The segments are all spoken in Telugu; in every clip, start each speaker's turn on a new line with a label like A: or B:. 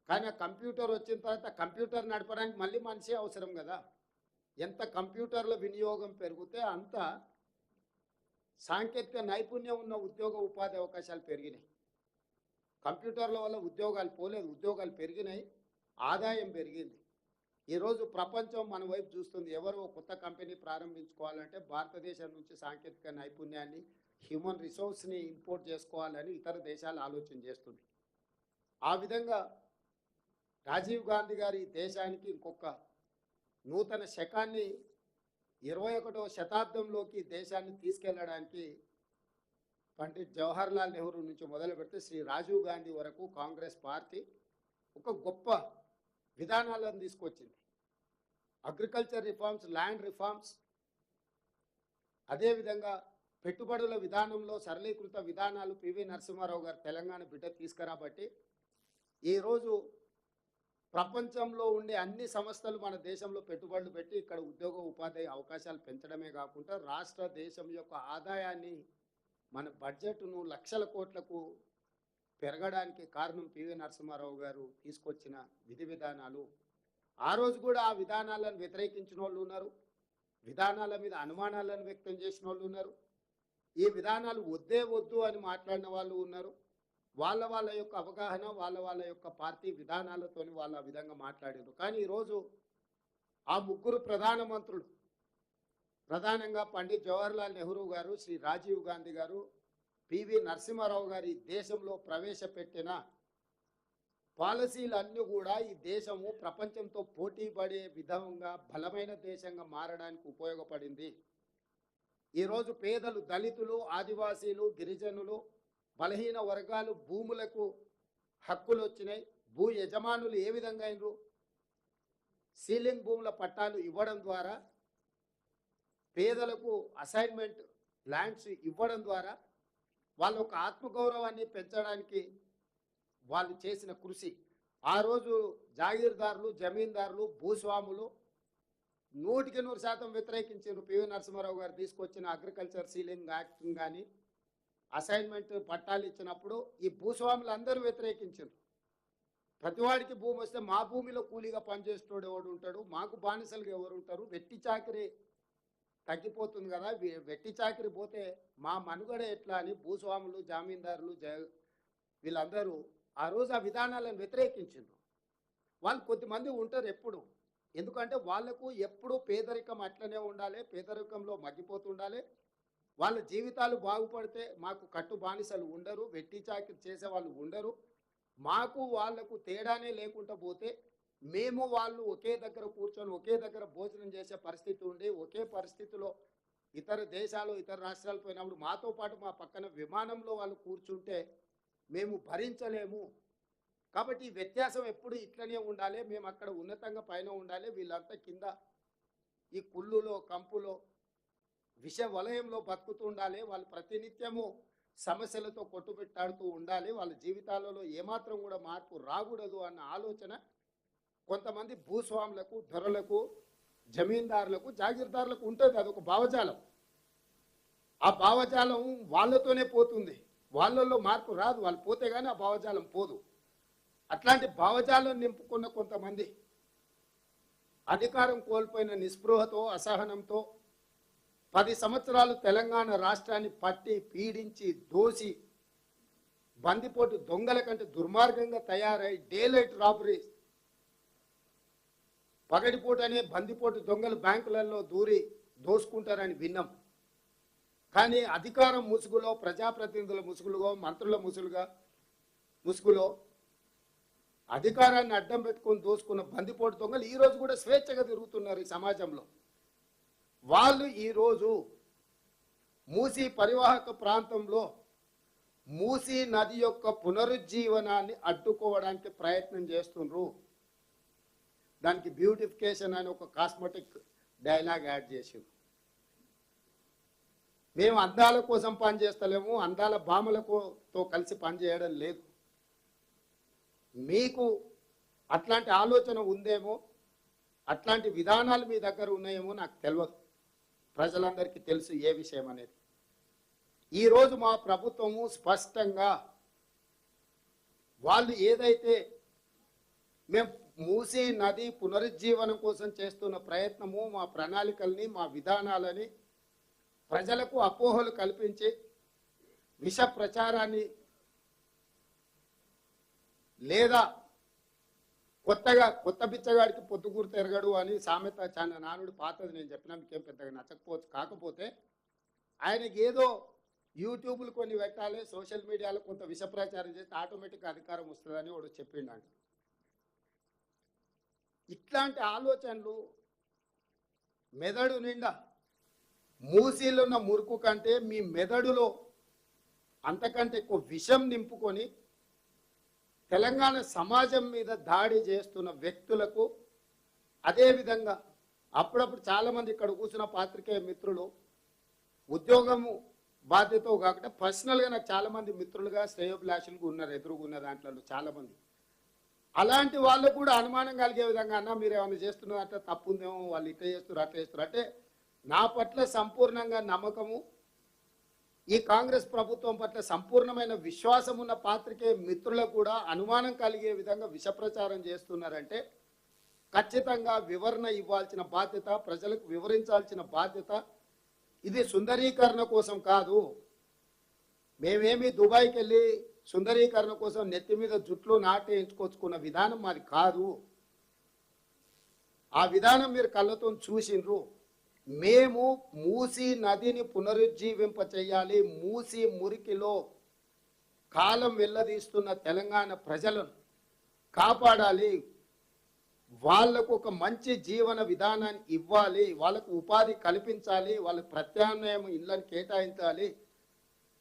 A: కానీ ఆ కంప్యూటర్ వచ్చిన తర్వాత కంప్యూటర్ నడపడానికి మళ్ళీ మనిషి అవసరం కదా. ఎంత కంప్యూటర్ల వినియోగం పెరిగితే అంత సాంకేతిక నైపుణ్యం ఉన్న ఉద్యోగ ఉపాధి అవకాశాలు పెరిగినాయి. కంప్యూటర్ల వల్ల ఉద్యోగాలు పోలేదు, ఉద్యోగాలు పెరిగినాయి, ఆదాయం పెరిగింది. ఈరోజు ప్రపంచం మన వైపు చూస్తుంది. ఎవరో కొత్త కంపెనీ ప్రారంభించుకోవాలంటే భారతదేశం నుంచి సాంకేతిక నైపుణ్యాన్ని, హ్యూమన్ రిసోర్స్ని ఇంపోర్ట్ చేసుకోవాలని ఇతర దేశాలు ఆలోచన చేస్తుంది. ఆ విధంగా రాజీవ్ గాంధీ గారి దేశానికి ఇంకొక నూతన శకాన్ని 21వ శతాబ్దంలోకి దేశాన్ని తీసుకెళ్లడానికి పండిట్ జవహర్లాల్ నెహ్రూ నుంచి మొదలు పెడితే శ్రీ రాజీవ్ గాంధీ వరకు కాంగ్రెస్ పార్టీ ఒక గొప్ప విధానాలను తీసుకొచ్చింది. అగ్రికల్చర్ రిఫార్మ్స్, ల్యాండ్ రిఫార్మ్స్, అదేవిధంగా పెట్టుబడుల విధానంలో సరళీకృత విధానాలు పివి నరసింహారావు గారు తెలంగాణ బిడ్డ తీసుకురాబట్టి ఈరోజు ప్రపంచంలో ఉండే అన్ని సంస్థలు మన దేశంలో పెట్టుబడులు పెట్టి ఇక్కడ ఉద్యోగ ఉపాధి అవకాశాలు పెంచడమే కాకుండా రాష్ట్ర దేశం యొక్క ఆదాయాన్ని, మన బడ్జెట్ను లక్షల కోట్లకు పెరగడానికి కారణం పివి నరసింహారావు గారు తీసుకొచ్చిన విధి విధానాలు. ఆ రోజు కూడా ఆ విధానాలను వ్యతిరేకించిన వాళ్ళు ఉన్నారు, విధానాల మీద అనుమానాలను వ్యక్తం చేసిన వాళ్ళు ఉన్నారు, ఈ విధానాలు వద్దే వద్దు అని మాట్లాడిన వాళ్ళు ఉన్నారు. వాళ్ళ యొక్క అవగాహన, వాళ్ళ యొక్క పార్టీ విధానాలతో వాళ్ళు ఆ విధంగా మాట్లాడారు. కానీ ఈరోజు ఆ ముగ్గురు ప్రధానమంత్రులు, ప్రధానంగా పండిట్ జవహర్లాల్ నెహ్రూ గారు, శ్రీ రాజీవ్ గాంధీ గారు, పివి నరసింహారావు గారు ఈ దేశంలో ప్రవేశపెట్టిన పాలసీలన్నీ కూడా ఈ దేశము ప్రపంచంతో పోటీ పడే విధంగా బలమైన దేశంగా మారడానికి ఉపయోగపడింది. ఈరోజు పేదలు, దళితులు, ఆదివాసీలు, గిరిజనులు, బలహీన వర్గాలు భూములకు హక్కులు వచ్చినాయి. భూ యజమానులు ఏ విధంగా అయినరు? సీలింగ్ భూముల పట్టాలు ఇవ్వడం ద్వారా, పేదలకు అసైన్మెంట్ ల్యాండ్స్ ఇవ్వడం ద్వారా వాళ్ళ ఒక ఆత్మగౌరవాన్ని పెంచడానికి వాళ్ళు చేసిన కృషి. ఆ రోజు జాగీర్దారులు, జమీందారులు, భూస్వాములు 100% వ్యతిరేకించారు పివి నరసింహారావు గారు తీసుకొచ్చిన అగ్రికల్చర్ సీలింగ్ యాక్ట్ కానీ, అసైన్మెంట్ పట్టాలు ఇచ్చినప్పుడు ఈ భూస్వాములు అందరూ వ్యతిరేకించారు. ప్రతివాడికి భూమి వస్తే మా భూమిలో కూలీగా పనిచేసేటోడు ఎవడు ఉంటాడు, మాకు బానిసలుగా ఎవరు ఉంటారు, వెట్టి చాకరీ తగ్గిపోతుంది కదా, వెట్టి చాకరీ పోతే మా మనుగడ ఎట్లా అని భూస్వాములు, జామీందారులు, వీళ్ళందరూ ఆ రోజు ఆ విధానాలను వ్యతిరేకించారు. వాళ్ళు కొద్దిమంది ఉంటారు ఎప్పుడు, ఎందుకంటే వాళ్లకు ఎప్పుడు పేదరికం అట్లనే ఉండాలి, పేదరికంలో మగ్గిపోతుండాలి. వాళ్ళ జీవితాలు బాగుపడితే మాకు కట్టు బానిసలు ఉండరు, వెట్టి చాకరీ చేసేవాళ్ళు ఉండరు, మాకు వాళ్లకు తేడానే లేకుండా పోతే మేము వాళ్ళు ఒకే దగ్గర కూర్చొని ఒకే దగ్గర భోజనం చేసే పరిస్థితి ఉండి, ఒకే పరిస్థితిలో ఇతర దేశాలు, ఇతర రాష్ట్రాలు పోయినప్పుడు మాతో పాటు మా పక్కన విమానంలో వాళ్ళు కూర్చుంటే మేము భరించలేము. కాబట్టి ఈ వ్యత్యాసం ఎప్పుడు ఇట్లనే ఉండాలి, మేము అక్కడ ఉన్నతంగా పైన ఉండాలి, వీళ్ళంతా కింద ఈ కుళ్ళులో, కంపులో, విష వలయంలో బతుకుతూ ఉండాలి, వాళ్ళు ప్రతినిత్యము సమస్యలతో కొట్టుబెట్టాడుతూ ఉండాలి, వాళ్ళ జీవితాలలో ఏమాత్రం కూడా మార్పు రాకూడదు అన్న ఆలోచన కొంతమంది భూస్వాములకు, ధరలకు, జమీందారులకు, జాగీర్దారులకు ఉంటుంది. అదొక భావజాలం. ఆ భావజాలం వాళ్ళతోనే పోతుంది, వాళ్ళల్లో మార్పు రాదు. వాళ్ళు పోతే కానీ ఆ భావజాలం పోదు. అట్లాంటి భావజాలం నింపుకున్న కొంతమంది అధికారం కోల్పోయిన నిస్పృహతో, అసహనంతో 10 సంవత్సరాలు తెలంగాణ రాష్ట్రాన్ని పట్టి పీడించి దోసి బందిపోటు దొంగల కంటే దుర్మార్గంగా తయారై డేలైట్ రాబరీస్, పగడిపోటనే బందిపోటు దొంగలు బ్యాంకులలో దూరి దోసుకుంటారని విన్నాం. కానీ అధికారం ముసుగులో, ప్రజాప్రతినిధుల ముసుగులో, మంత్రుల ముసుగులో అధికారాన్ని అడ్డం పెట్టుకొని దోసుకున్న బందిపోటు దొంగలు ఈరోజు కూడా స్వేచ్ఛగా తిరుగుతున్నారు ఈ సమాజంలో. వాళ్ళు ఈరోజు మూసీ పరివాహక ప్రాంతంలో మూసీ నది యొక్క పునరుజ్జీవనాన్ని అడ్డుకోవడానికి ప్రయత్నం చేస్తున్నారు. దానికి బ్యూటిఫికేషన్ అని ఒక కాస్మెటిక్ డైలాగ్ యాడ్ చేసిండ్రు. మేము అందాల కోసం పనిచేస్తలేము, అందాల భామలతో కలిసి పనిచేయడం లేదు. మీకు అట్లాంటి ఆలోచన ఉందేమో, అట్లాంటి విధానాలు మీ దగ్గర ఉన్నాయేమో నాకు తెలియదు. ప్రజలందరికీ తెలుసు ఏ విషయం అనేది. ఈరోజు మా ప్రభుత్వము స్పష్టంగా వాళ్ళు ఏదైతే మేము మూసీ నది పునరుజ్జీవనం కోసం చేస్తున్న ప్రయత్నము, మా ప్రణాళికల్ని, మా విధానాలని ప్రజలకు అపోహలు కల్పించి విష ప్రచారాన్ని లేదా కొత్త బిచ్చగాడికి పొద్దుగూరు తిరగడు అని సామెత చాలా నానుడు పాతది, నేను చెప్పినా మీకేం పెద్దగా నచ్చకపోవచ్చు. కాకపోతే ఆయనకి ఏదో యూట్యూబ్లు కొన్ని పెట్టాలి, సోషల్ మీడియాలో కొంత విష ప్రచారం చేస్తే ఆటోమేటిక్గా అధికారం వస్తుందని వాడు చెప్పిండండి. ఇట్లాంటి ఆలోచనలు మెదడు నిండా మూసీలున్న మురుకు కంటే మీ మెదడులో అంతకంటే ఎక్కువ విషం నింపుకొని తెలంగాణ సమాజం మీద దాడి చేస్తున్న వ్యక్తులకు, అదేవిధంగా అప్పుడప్పుడు చాలామంది ఇక్కడ కూర్చున్న పాత్రికేయ మిత్రులు ఉద్యోగము బాధ్యత కాకుండా పర్సనల్గా నాకు చాలామంది మిత్రులుగా శ్రేయోభిలాషులుగా ఉన్నారు, ఎదురుగున్న దాంట్లో చాలామంది. అలాంటి వాళ్ళకు కూడా అనుమానం కలిగే విధంగా, అన్న మీరు ఏమైనా చేస్తున్నారంటే తప్పు ఉందేమో, వాళ్ళు ఇట్లా చేస్తారు అట్లా చేస్తారు అంటే నా పట్ల సంపూర్ణంగా నమ్మకము, ఈ కాంగ్రెస్ ప్రభుత్వం పట్ల సంపూర్ణమైన విశ్వాసం ఉన్న పాత్రికేయ మిత్రులకు కూడా అనుమానం కలిగే విధంగా విషప్రచారం చేస్తున్నారంటే ఖచ్చితంగా వివరణ ఇవ్వాల్సిన బాధ్యత, ప్రజలకు వివరించాల్సిన బాధ్యత. ఇది సుందరీకరణ కోసం కాదు. మేమేమి దుబాయ్కి వెళ్ళి సుందరీకరణ కోసం నెత్తి మీద జుట్లు నాటేయించుకొచ్చుకున్న విధానం మాది కాదు. ఆ విధానం మీరు కళ్ళతో చూసిండ్రు. మేము మూసీ నదిని పునరుజ్జీవింప చేయాలి, మూసీ మురికిలో కాలం వెళ్ళదీస్తున్న తెలంగాణ ప్రజలను కాపాడాలి, వాళ్లకు ఒక మంచి జీవన విధానాన్ని ఇవ్వాలి, వాళ్ళకు ఉపాధి కల్పించాలి, వాళ్ళ ప్రత్యామ్నాయం ఇళ్లను కేటాయించాలి,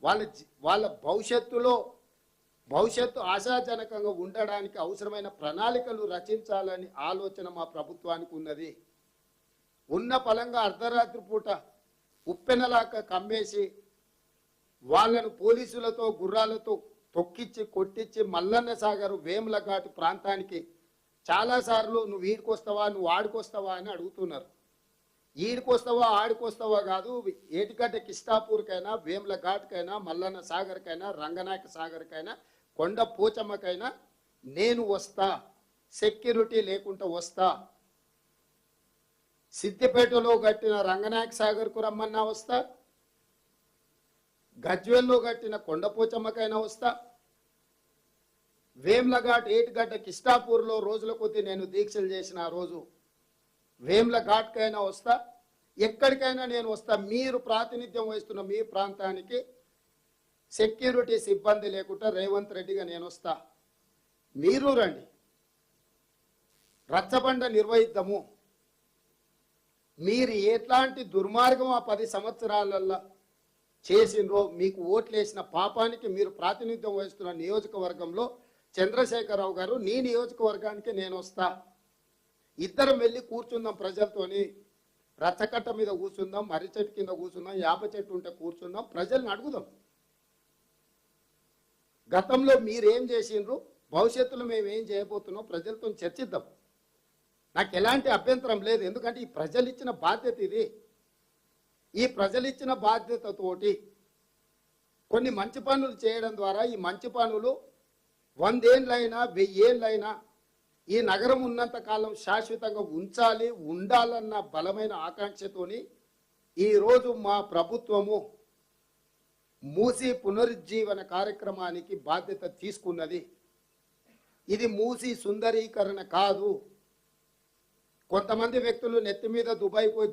A: వాళ్ళ భవిష్యత్తు ఆశాజనకంగా ఉండడానికి అవసరమైన ప్రణాళికలు రచించాలని ఆలోచన మా ప్రభుత్వానికి ఉన్నది. ఉన్న పలంగా అర్ధరాత్రి పూట ఉప్పెనలాక కమ్మేసి వాళ్ళను పోలీసులతో గుర్రాలతో తొక్కిచ్చి కొట్టించి మల్లన్న సాగర్ వేములఘాట్ ప్రాంతానికి చాలాసార్లు నువ్వు ఈడికొస్తావా, నువ్వు ఆడికొస్తావా అని అడుగుతున్నారు. ఈడికొస్తావా ఆడికొస్తావా కాదు, ఏటిగడ్డ కిష్టాపూర్కైనా, వేములఘాట్కైనా, మల్లన్న సాగర్కైనా, రంగనాయక సాగర్కైనా, కొండ పోచమ్మకైనా నేను వస్తా, సెక్యూరిటీ లేకుండా వస్తా. సిద్దిపేటలో కట్టిన రంగనాయక సాగర్కు రమ్మన్నా వస్తా, గజ్వేల్లో కట్టిన కొండపోచమ్మకైనా వస్తా, వేములఘాట్ ఏటిగడ్డ కిష్టాపూర్లో రోజుల కొద్దీ నేను దీక్షలు చేసిన ఆ రోజు వేములఘాట్కైనా వస్తా, ఎక్కడికైనా నేను వస్తా. మీరు ప్రాతినిధ్యం వహిస్తున్న మీ ప్రాంతానికి సెక్యూరిటీ సిబ్బంది లేకుండా రేవంత్ రెడ్డిగా నేను వస్తా, మీరు రండి, రచ్చబండ నిర్వహిద్దాము. మీరు ఎట్లాంటి దుర్మార్గం ఆ 10 సంవత్సరాలలో చేసిండ్రో, మీకు ఓట్లేసిన పాపానికి మీరు ప్రాతినిధ్యం వహిస్తున్న నియోజకవర్గంలో చంద్రశేఖరరావు గారు, నీ నియోజకవర్గానికి నేను వస్తా, ఇద్దరం వెళ్ళి కూర్చుందాం, ప్రజలతోని రచ్చకట్ట మీద కూర్చుందాం, మర్రి చెట్టు కింద కూర్చుందాం, యాప చెట్టు ఉంటే కూర్చుందాం, ప్రజల్ని అడుగుదాం, గతంలో మీరేం చేసిండ్రు, భవిష్యత్తులో మేము ఏం చేయబోతున్నాం ప్రజలతో చర్చిద్దాం. నాకు ఎలాంటి అభ్యంతరం లేదు, ఎందుకంటే ఈ ప్రజలు ఇచ్చిన బాధ్యత ఇది. ఈ ప్రజలు ఇచ్చిన బాధ్యతతోటి కొన్ని మంచి పనులు చేయడం ద్వారా ఈ మంచి పనులు 100 ఏళ్ళైనా 1000 ఏళ్ళైనా ఈ నగరం ఉన్నంత కాలం శాశ్వతంగా ఉండాలన్న బలమైన ఆకాంక్షతోని ఈరోజు మా ప్రభుత్వము మూసీ పునరుజ్జీవన కార్యక్రమానికి బాధ్యత తీసుకున్నది. ఇది మూసీ సుందరీకరణ కాదు. కొంతమంది వ్యక్తులు నెత్తి మీద దుబాయ్ పోయి